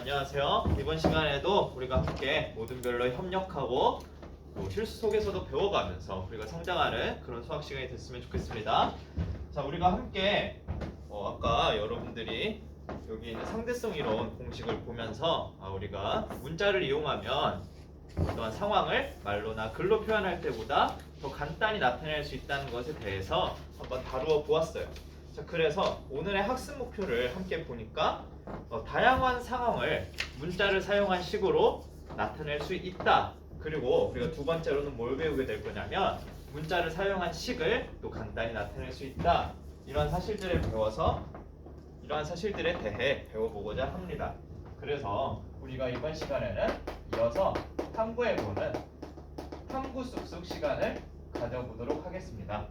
안녕하세요. 이번 시간에도 우리가 함께 모든 별로 협력하고 또 실수 속에서도 배워가면서 우리가 성장하는 그런 수학 시간이 됐으면 좋겠습니다. 자, 우리가 함께 아까 여러분들이 여기 있는 상대성 이론 공식을 보면서 우리가 문자를 이용하면 어떠한 상황을 말로나 글로 표현할 때보다 더 간단히 나타낼 수 있다는 것에 대해서 한번 다루어 보았어요. 자, 그래서 오늘의 학습 목표를 함께 보니까 다양한 상황을 문자를 사용한 식으로 나타낼 수 있다. 그리고 우리가 두 번째로는 뭘 배우게 될 거냐면 문자를 사용한 식을 또 간단히 나타낼 수 있다. 이러한 사실들에 대해 배워보고자 합니다. 그래서 우리가 이번 시간에는 이어서 탐구해보는 탐구 쑥쑥 시간을 가져보도록 하겠습니다.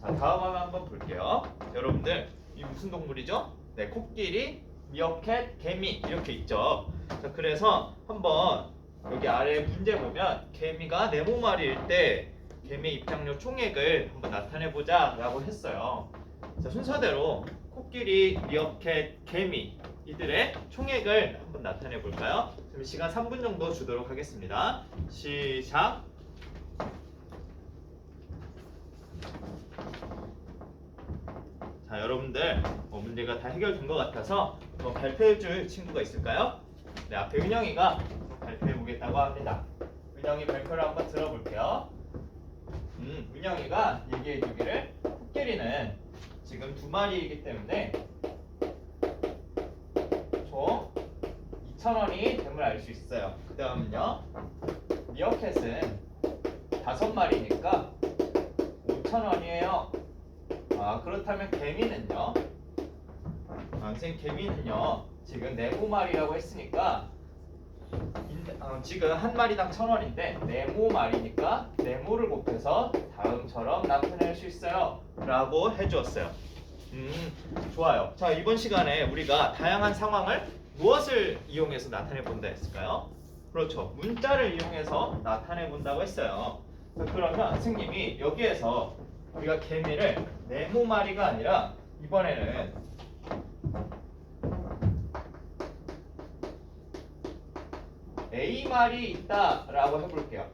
자, 다음 화면 한번 볼게요. 여러분들, 이 무슨 동물이죠? 네, 코끼리, 미어캣, 개미 이렇게 있죠. 자, 그래서 한번 여기 아래 문제 보면 개미가 네모마리일 때 개미 입장료 총액을 한번 나타내보자 라고 했어요. 자, 순서대로 코끼리, 미어캣, 개미 이들의 총액을 한번 나타내 볼까요? 그럼 시간 3분 정도 주도록 하겠습니다. 시작! 자, 여러분들 문제가 다 해결된 것 같아서 발표해 줄 친구가 있을까요? 네, 앞에 은영이가 발표해 보겠다고 합니다. 은영이 발표를 한번 들어볼게요. 은영이가 얘기해 주기를 코끼리는 지금 2마리이기 때문에 총 2,000원이 됨을 알 수 있어요. 그 다음은요, 미어캣은 5마리니까 5,000원이에요. 그렇다면 개미는요? 선생님, 개미는요 지금 4마리라고 했으니까 지금 한 마리당 1,000원인데 4마리니까 4모를 곱해서 다음처럼 나타낼 수 있어요 라고 해주었어요. 좋아요. 자, 이번 시간에 우리가 다양한 상황을 무엇을 이용해서 나타내 본다 했을까요? 그렇죠, 문자를 이용해서 나타내 본다고 했어요. 그러면 선생님이 여기에서 우리가 개미를 네모마리가 아니라 이번에는 A마리 있다라고 해볼게요.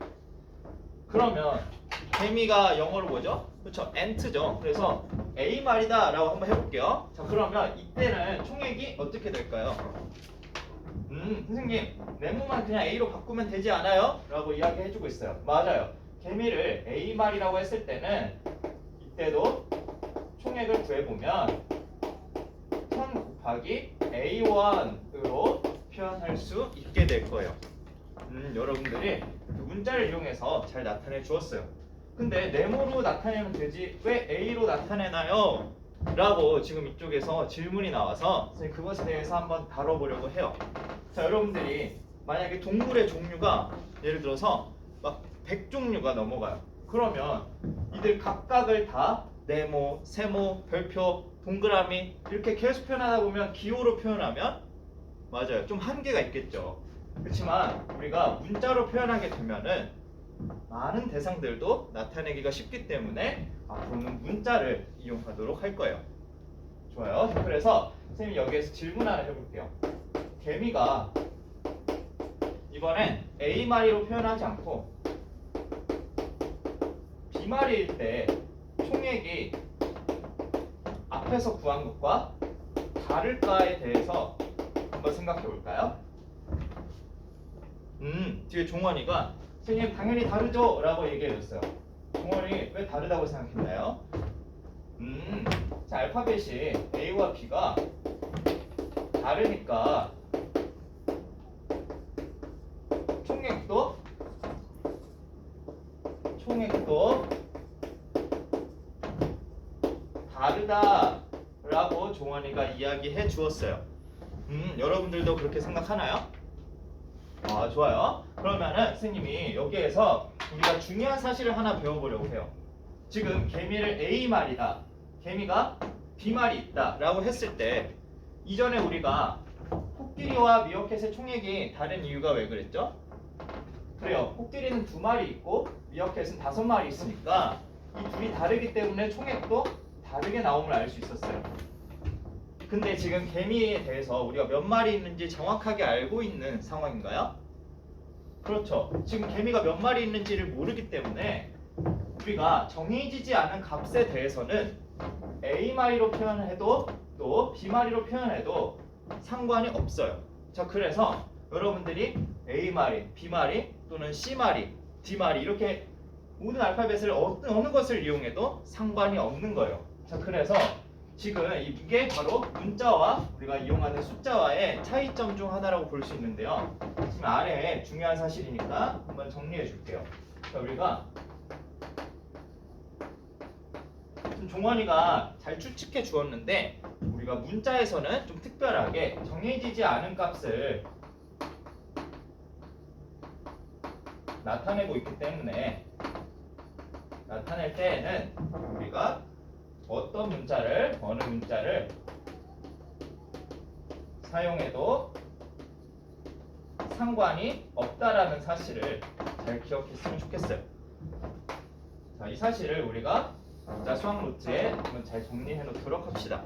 그러면 개미가 영어로 뭐죠? 그렇죠, ant죠. 그래서 A마리다 라고 한번 해볼게요. 자, 그러면 이때는 총액이 어떻게 될까요? 선생님, 네모만 그냥 A로 바꾸면 되지 않아요? 라고 이야기해주고 있어요. 맞아요. 개미를 A마리라고 했을 때는 이때도 총액을 구해보면 1000 곱하기 A1으로 표현할 수 있게 될 거예요. 여러분들이 문자를 이용해서 잘 나타내 주었어요. 근데 네모로 나타내면 되지 왜 A로 나타내나요? 라고 지금 이쪽에서 질문이 나와서 선생님 그것에 대해서 한번 다뤄보려고 해요. 자, 여러분들이 만약에 동물의 종류가 예를 들어서 막 100종류가 넘어가요. 그러면 이들 각각을 다 네모, 세모, 별표, 동그라미 이렇게 계속 표현하다 보면 기호로 표현하면 맞아요, 좀 한계가 있겠죠. 그렇지만 우리가 문자로 표현하게 되면은 많은 대상들도 나타내기가 쉽기 때문에 앞으로는 문자를 이용하도록 할 거예요. 좋아요. 그래서 선생님이 여기에서 질문 하나 해볼게요. 개미가 이번엔 A마리로 표현하지 않고 B마리일 때 총액이 앞에서 구한 것과 다를까에 대해서 한번 생각해 볼까요? 뒤에 종원이가 선생님 당연히 다르죠? 라고 얘기해 줬어요. 종원이 왜 다르다고 생각했나요? 자, 알파벳이 A와 B가 다르니까 총액도 다르다라고 종원이가 이야기해 주었어요. 여러분들도 그렇게 생각하나요? 좋아요. 그러면은 선생님이 여기에서 우리가 중요한 사실을 하나 배워보려고 해요. 지금 개미를 A마리다, 개미가 B마리 있다 라고 했을 때 이전에 우리가 코끼리와 미어캣의 총액이 다른 이유가 왜 그랬죠? 그래요, 코끼리는 2마리 있고 미어캣은 5마리 있으니까 이 둘이 다르기 때문에 총액도 다르게 나옴을 알 수 있었어요. 근데 지금 개미에 대해서 우리가 몇 마리 있는지 정확하게 알고 있는 상황인가요? 그렇죠. 지금 개미가 몇 마리 있는지를 모르기 때문에 우리가 정해지지 않은 값에 대해서는 A마리로 표현해도 또 B마리로 표현해도 상관이 없어요. 자, 그래서 여러분들이 A마리, B마리 또는 C마리, D마리 이렇게 모든 알파벳을 어느 것을 이용해도 상관이 없는 거예요. 자, 그래서 지금 이게 바로 문자와 우리가 이용하는 숫자와의 차이점 중 하나라고 볼 수 있는데요. 지금 아래에 중요한 사실이니까 한번 정리해 줄게요. 자, 우리가 종원이가 잘 추측해 주었는데 우리가 문자에서는 좀 특별하게 정해지지 않은 값을 나타내고 있기 때문에 나타낼 때에는 우리가 어떤 문자를 어느 문자를 사용해도 상관이 없다라는 사실을 잘 기억했으면 좋겠어요. 자, 이 사실을 우리가 문자 수학 노트에 한번 잘 정리해 놓도록 합시다.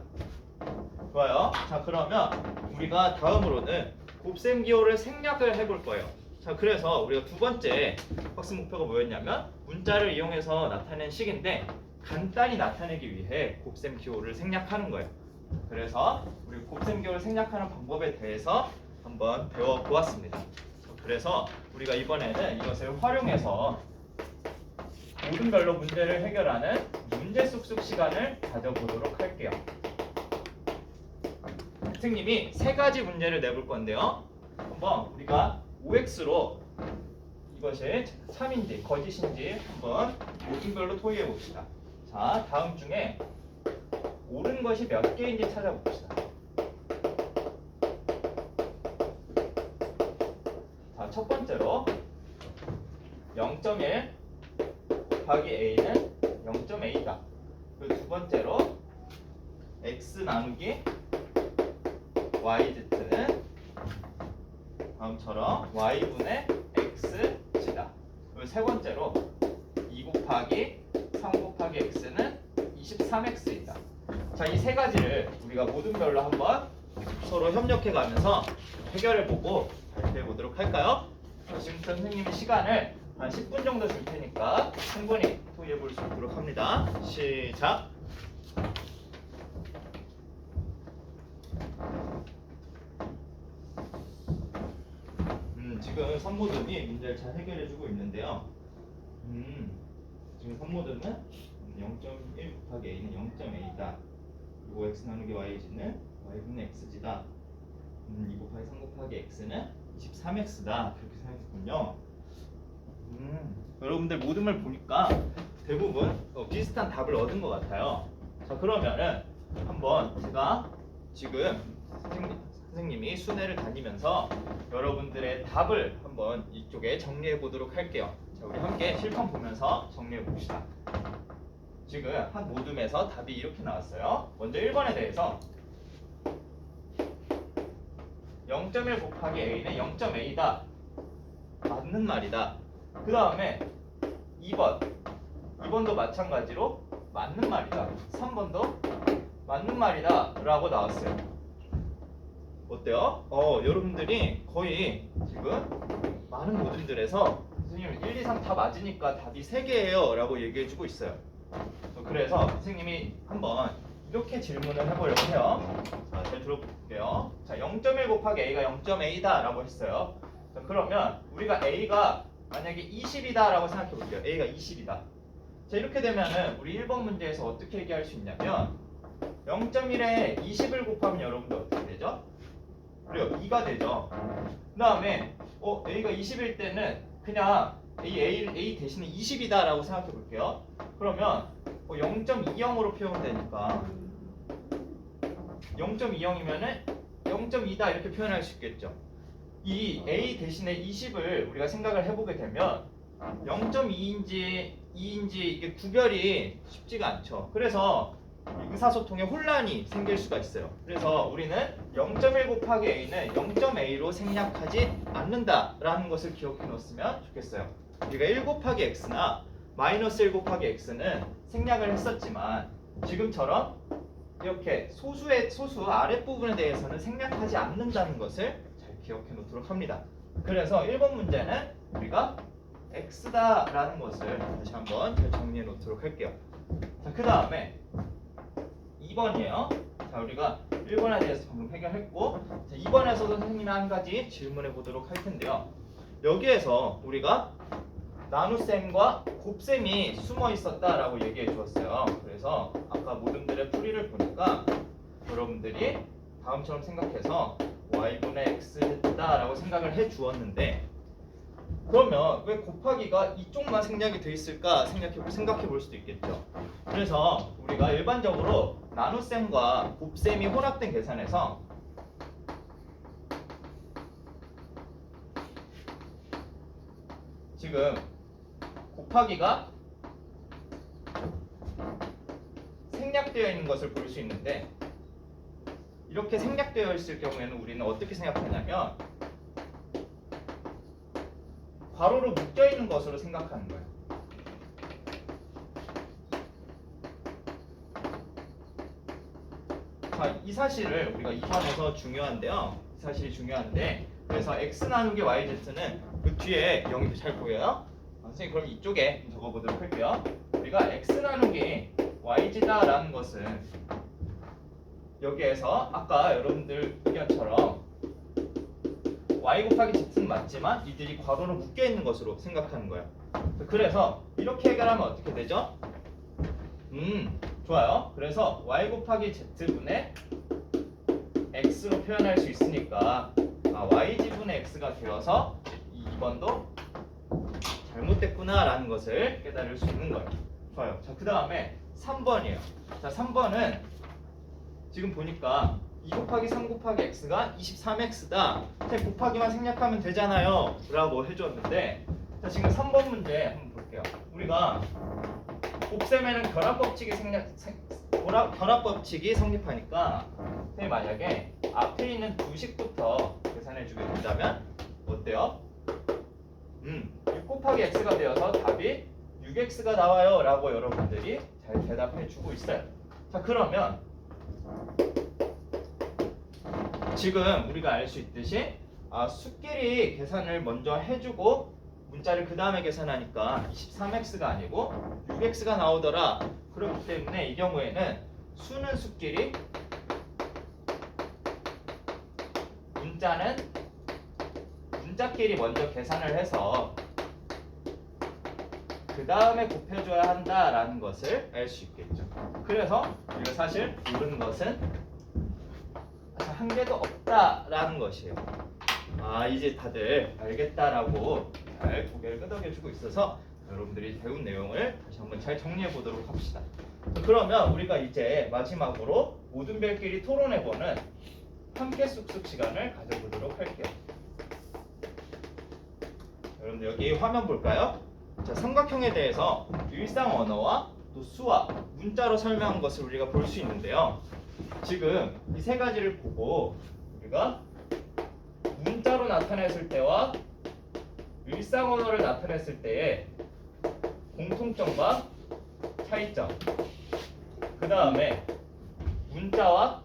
좋아요. 자, 그러면 우리가 다음으로는 곱셈 기호를 생략을 해볼 거예요. 자, 그래서 우리가 두 번째 학습 목표가 뭐였냐면 문자를 이용해서 나타낸 식인데 간단히 나타내기 위해 곱셈 기호를 생략하는 거예요. 그래서 우리 곱셈 기호를 생략하는 방법에 대해서 한번 배워보았습니다. 그래서 우리가 이번에는 이것을 활용해서 모든 별로 문제를 해결하는 문제 쑥쑥 시간을 가져보도록 할게요. 선생님이 세 가지 문제를 내볼 건데요. 한번 우리가 OX로 이것이 참인지 거짓인지 한번 모든 별로 토의해 봅시다. 자, 다음 중에 옳은 것이 몇 개인지 찾아봅시다. 자, 첫 번째로 0.1 곱하기 a는 0.a다. 그리고 두 번째로 x 나누기 yz는 다음처럼 y분의 xz다. 그리고 세 번째로 2 곱하기 3 곱하기 x는 23x이다. 자, 이 세 가지를 우리가 모든 별로 한번 서로 협력해 가면서 해결해 보고 발표해 보도록 할까요? 지금부터 선생님이 시간을 한 10분 정도 줄 테니까 충분히 토의해 볼 수 있도록 합니다. 시작! 지금 선모듬이 문제를 잘 해결해 주고 있는데요. 지금 선모듬은 0.1 곱하기 a는 0.a다. 그리고 x 나누기 yz는 y분의 xg다. 2 곱하기 3 곱하기 x는 23x다. 그렇게 생각했군요. 여러분들 모둠을 보니까 대부분 비슷한 답을 얻은 것 같아요. 자, 그러면은 한번 제가 지금 선생님이 수뇌를 다니면서 여러분들의 답을 한번 이쪽에 정리해 보도록 할게요. 자, 우리 함께 실판 보면서 정리해 봅시다. 지금 한 모둠에서 답이 이렇게 나왔어요. 먼저 1번에 대해서 0.1 곱하기 a는 0.a다. 맞는 말이다. 그 다음에 2번도 마찬가지로 맞는 말이다. 3번도 맞는 말이다 라고 나왔어요. 어때요? 여러분들이 거의 지금 많은 모듈들에서 선생님 1, 2, 3 다 맞으니까 답이 3개예요 라고 얘기해주고 있어요. 그래서 선생님이 한번 이렇게 질문을 해보려고 해요. 자, 잘 들어볼게요. 자, 0.1 곱하기 a가 0.a다 라고 했어요. 자, 그러면 우리가 a가 만약에 20이다 라고 생각해 볼게요. a가 20이다. 자, 이렇게 되면은 우리 1번 문제에서 어떻게 얘기할 수 있냐면 0.1에 20을 곱하면 여러분들 어떻게 되죠? 그래요, 2가 되죠. 그 다음에 a가 20일 때는 그냥 a 대신에 20이다 라고 생각해 볼게요. 그러면 0.20으로 표현되니까 0.20이면은 0.2다 이렇게 표현할 수 있겠죠. 이 a 대신에 20을 우리가 생각을 해보게 되면 0.2인지 2인지 이게 구별이 쉽지가 않죠. 그래서 의사소통에 혼란이 생길 수가 있어요. 그래서 우리는 0.1 곱하기 a는 0.a로 생략하지 않는다라는 것을 기억해 놓았으면 좋겠어요. 우리가 1 곱하기 x나 마이너스 1 곱하기 x는 생략을 했었지만 지금처럼 이렇게 소수 아랫부분에 대해서는 생략하지 않는다는 것을 잘 기억해 놓도록 합니다. 그래서 1번 문제는 우리가 x다라는 것을 다시 한번 잘 정리해 놓도록 할게요. 자, 그 다음에 2번이에요. 자, 우리가 1번에 대해서 방금 해결했고, 자, 2번에서도 선생님이 한 가지 질문해 보도록 할 텐데요. 여기에서 우리가 나눗셈과 곱셈이 숨어 있었다라고 얘기해 주었어요. 그래서 아까 모둠들의 풀이를 보니까 여러분들이 다음처럼 생각해서 y분의 x다라고 생각을 해 주었는데, 그러면 왜 곱하기가 이쪽만 생략이 돼 있을까 생각해 볼 수도 있겠죠. 그래서 우리가 일반적으로 나눗셈과 곱셈이 혼합된 계산에서 지금 곱하기가 생략되어 있는 것을 볼 수 있는데, 이렇게 생략되어 있을 경우에는 우리는 어떻게 생각하냐면 괄호로 묶여 있는 것으로 생각하는 거예요. 자, 이 사실을 우리가 2번에서 중요한데요. 이 사실이 중요한데, 그래서 x 나누기 yz는 그 뒤에 0이 잘 보여요? 선생님 그럼 이쪽에 적어보도록 할게요. 우리가 x 나누기 yz다라는 것은 여기에서 아까 여러분들 의견처럼 y 곱하기 z는 맞지만 이들이 괄호로 묶여 있는 것으로 생각하는 거예요. 그래서 이렇게 해결하면 어떻게 되죠? 좋아요. 그래서 y 곱하기 z분의 x로 표현할 수 있으니까 y지분의 x가 되어서 2번도 잘못됐구나 라는 것을 깨달을 수 있는 거예요. 좋아요. 자, 그 다음에 3번이에요. 자, 3번은 지금 보니까 2 곱하기 3 곱하기 x가 23x다. 곱하기만 생략하면 되잖아요 라고 해줬는데, 자, 지금 3번 문제 한번 볼게요. 우리가 곱셈에는 결합법칙이 성립하니까 만약에 앞에 있는 두 식부터 계산해 주게 된다면 어때요? 6 곱하기 x가 되어서 답이 6x가 나와요 라고 여러분들이 잘 대답해 주고 있어요. 자, 그러면 지금 우리가 알 수 있듯이 수끼리 계산을 먼저 해주고 문자를 그 다음에 계산하니까 23x가 아니고 6x가 나오더라. 그렇기 때문에 이 경우에는 수는 수끼리, 문자는 문자끼리 먼저 계산을 해서 그 다음에 곱해줘야 한다라는 것을 알 수 있겠죠. 그래서 우리가 사실 모르는 것은 한 개도 없다라는 것이에요. 이제 다들 알겠다라고 잘 고개를 끄덕여주고 있어서 여러분들이 배운 내용을 다시 한번 잘 정리해 보도록 합시다. 그러면 우리가 이제 마지막으로 모든 별끼리 토론해보는 함께 쑥쑥 시간을 가져보도록 할게요. 여러분들 여기 화면 볼까요? 자, 삼각형에 대해서 일상 언어와 또 수와 문자로 설명한 것을 우리가 볼 수 있는데요. 지금 이 세 가지를 보고 우리가 문자로 나타냈을 때와 일상 언어를 나타냈을 때의 공통점과 차이점, 그 다음에 문자와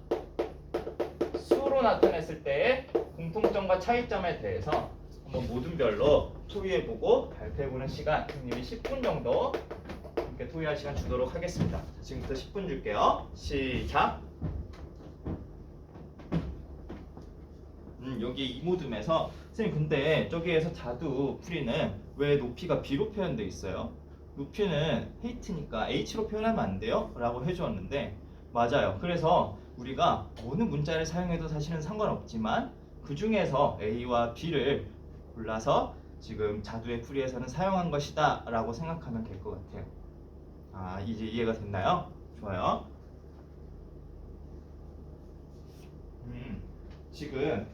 수로 나타냈을 때의 공통점과 차이점에 대해서 한번 모든 별로 토의해보고 발표해보는 시간, 선생님이 10분 정도 이렇게 토의할 시간 주도록 하겠습니다. 자, 지금부터 10분 줄게요. 시작. 여기 이 모둠에서 선생님 근데 저기에서 자두 풀이는 왜 높이가 b로 표현돼 있어요? 높이는 height니까 h로 표현하면 안 돼요? 라고 해주었는데 맞아요. 그래서 우리가 어느 문자를 사용해도 사실은 상관없지만 그 중에서 a와 b를 골라서 지금 자두의 풀이에서는 사용한 것이다 라고 생각하면 될 것 같아요. 이제 이해가 됐나요? 좋아요. 지금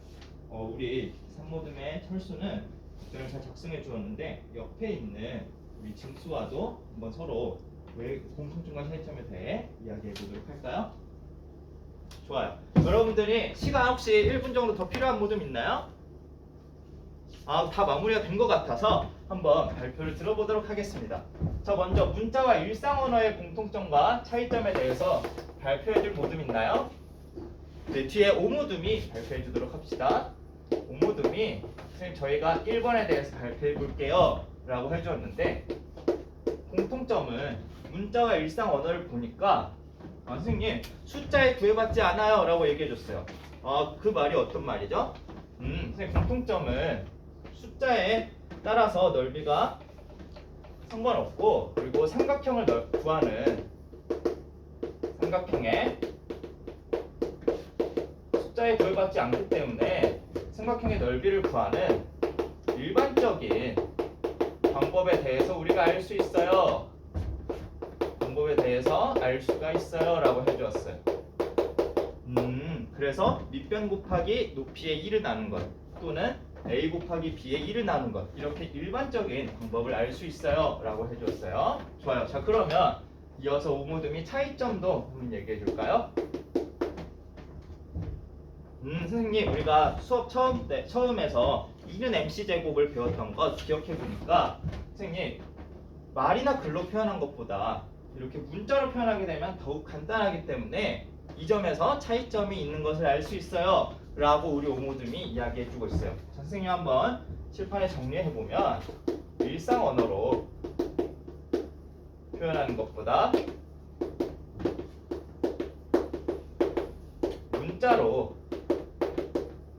우리 산모듬의 철수는 답변을 잘 작성해 주었는데 옆에 있는 우리 증수와도 한번 서로 왜 공통점과 차이점에 대해 이야기해 보도록 할까요? 좋아요. 여러분들이 시간 혹시 1분 정도 더 필요한 모둠 있나요? 다 마무리가 된 것 같아서 한번 발표를 들어보도록 하겠습니다. 자, 먼저 문자와 일상 언어의 공통점과 차이점에 대해서 발표해줄 모둠 있나요? 네, 뒤에 오모둠이 발표해주도록 합시다. 오모둠이 선생님 저희가 1번에 대해서 발표해볼게요 라고 해주었는데, 공통점은 문자와 일상 언어를 보니까 선생님 숫자에 구애받지 않아요 라고 얘기해줬어요. 그 말이 어떤 말이죠? 선생님 공통점은 숫자에 따라서 넓이가 상관없고, 그리고 삼각형을 구하는 삼각형의 숫자에 구애받지 않기 때문에 삼각형의 넓이를 구하는 일반적인 방법에 대해서 우리가 알 수 있어요. 방법에 대해서 알 수가 있어요 라고 해주었어요. 그래서 밑변 곱하기 높이의 1을 나눈 것, 또는 a 곱하기 b의 1을 나눈 것, 이렇게 일반적인 방법을 알 수 있어요 라고 해주었어요. 좋아요. 자, 그러면 이어서 오모둠이 차이점도 한번 얘기해 줄까요? 선생님 우리가 수업 처음에서 2는 mc제곱을 배웠던 거 기억해 보니까, 선생님 말이나 글로 표현한 것보다 이렇게 문자로 표현하게 되면 더욱 간단하기 때문에 이 점에서 차이점이 있는 것을 알 수 있어요 라고 우리 오모둠이 이야기해 주고 있어요. 선생님 한번 칠판에 정리해 보면, 일상 언어로 표현하는 것보다 문자로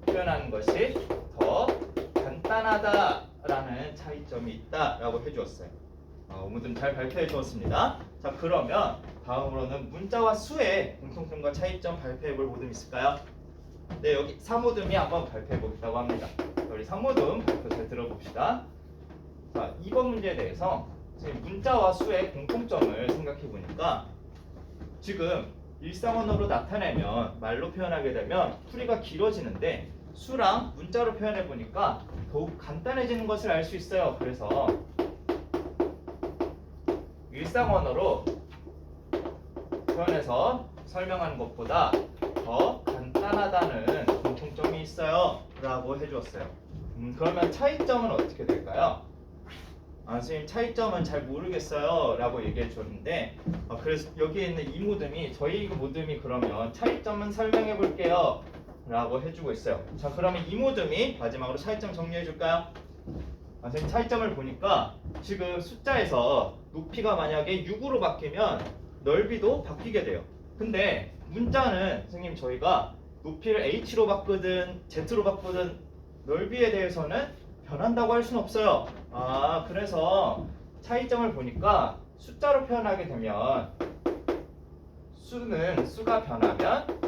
표현하는 것이 더 간단하다라는 차이점이 있다라고 해주었어요. 오모둠 잘 발표해 주었습니다. 자, 그러면 다음으로는 문자와 수의 공통점과 차이점 발표해 볼 모둠 있을까요? 네, 여기 사모둠이 한번 발표해 보겠다고 합니다. 우리 사모둠 발표 잘 들어봅시다. 자, 2번 문제에 대해서 문자와 수의 공통점을 생각해 보니까, 지금 일상 언어로 나타내면 말로 표현하게 되면 풀이가 길어지는데, 수랑 문자로 표현해 보니까 더욱 간단해지는 것을 알 수 있어요. 그래서 일상 언어로 표현해서 설명하는 것보다 더 간단하다는 공통점이 있어요 라고 해주었어요. 그러면 차이점은 어떻게 될까요? 선생님 차이점은 잘 모르겠어요 라고 얘기해 줬는데, 그래서 여기에 있는 이 모둠이, 저희 모둠이 그러면 차이점은 설명해 볼게요 라고 해주고 있어요. 자, 그러면 이 모둠이 마지막으로 차이점 정리해 줄까요? 선생님 차이점을 보니까 지금 숫자에서 높이가 만약에 6으로 바뀌면 넓이도 바뀌게 돼요. 근데 문자는 선생님 저희가 높이를 h로 바꾸든 z로 바꾸든 넓이에 대해서는 변한다고 할 수는 없어요. 그래서 차이점을 보니까 숫자로 표현하게 되면 수가 변하면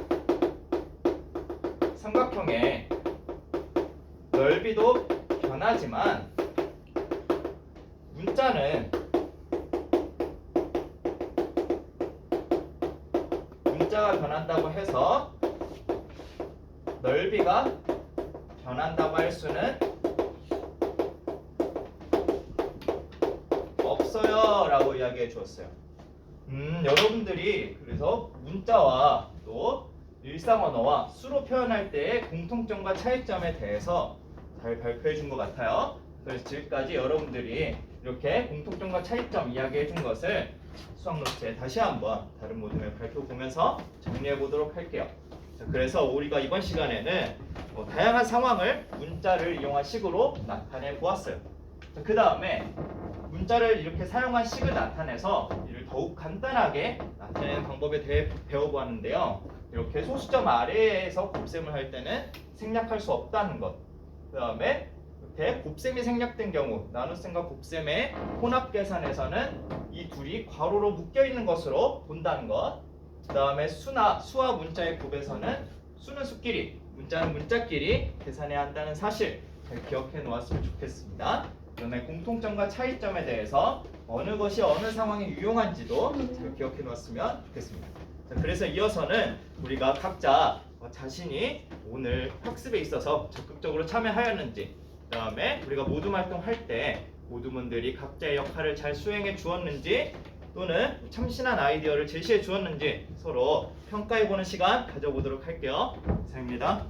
삼각형의 넓이도 변하지만, 문자는 문자가 변한다고 해서 넓이가 변한다고 할 수는 없어요 라고 이야기해 주었어요. 여러분들이 그래서 문자와 또 일상 언어와 수로 표현할 때의 공통점과 차이점에 대해서 잘 발표해 준 것 같아요. 그래서 지금까지 여러분들이 이렇게 공통점과 차이점 이야기해 준 것을 수학 노트에 다시 한번 다른 모둠에 발표보면서 정리해 보도록 할게요. 자, 그래서 우리가 이번 시간에는 다양한 상황을 문자를 이용한 식으로 나타내 보았어요. 그 다음에 문자를 이렇게 사용한 식을 나타내서 이를 더욱 간단하게 나타내는 방법에 대해 배워보았는데요. 이렇게 소수점 아래에서 곱셈을 할 때는 생략할 수 없다는 것, 그 다음에 이렇게 곱셈이 생략된 경우 나눗셈과 곱셈의 혼합 계산에서는 이 둘이 괄호로 묶여 있는 것으로 본다는 것, 그 다음에 수와 문자의 곱에서는 수는 수끼리, 문자는 문자끼리 계산해야 한다는 사실 잘 기억해 놓았으면 좋겠습니다. 그다음에 공통점과 차이점에 대해서 어느 것이 어느 상황에 유용한지도 잘 기억해 놓았으면 좋겠습니다. 자, 그래서 이어서는 우리가 각자 자신이 오늘 학습에 있어서 적극적으로 참여하였는지, 그 다음에 우리가 모둠 활동할 때 모둠원들이 각자의 역할을 잘 수행해 주었는지, 또는 참신한 아이디어를 제시해 주었는지 서로 평가해 보는 시간 가져보도록 할게요. 이상입니다.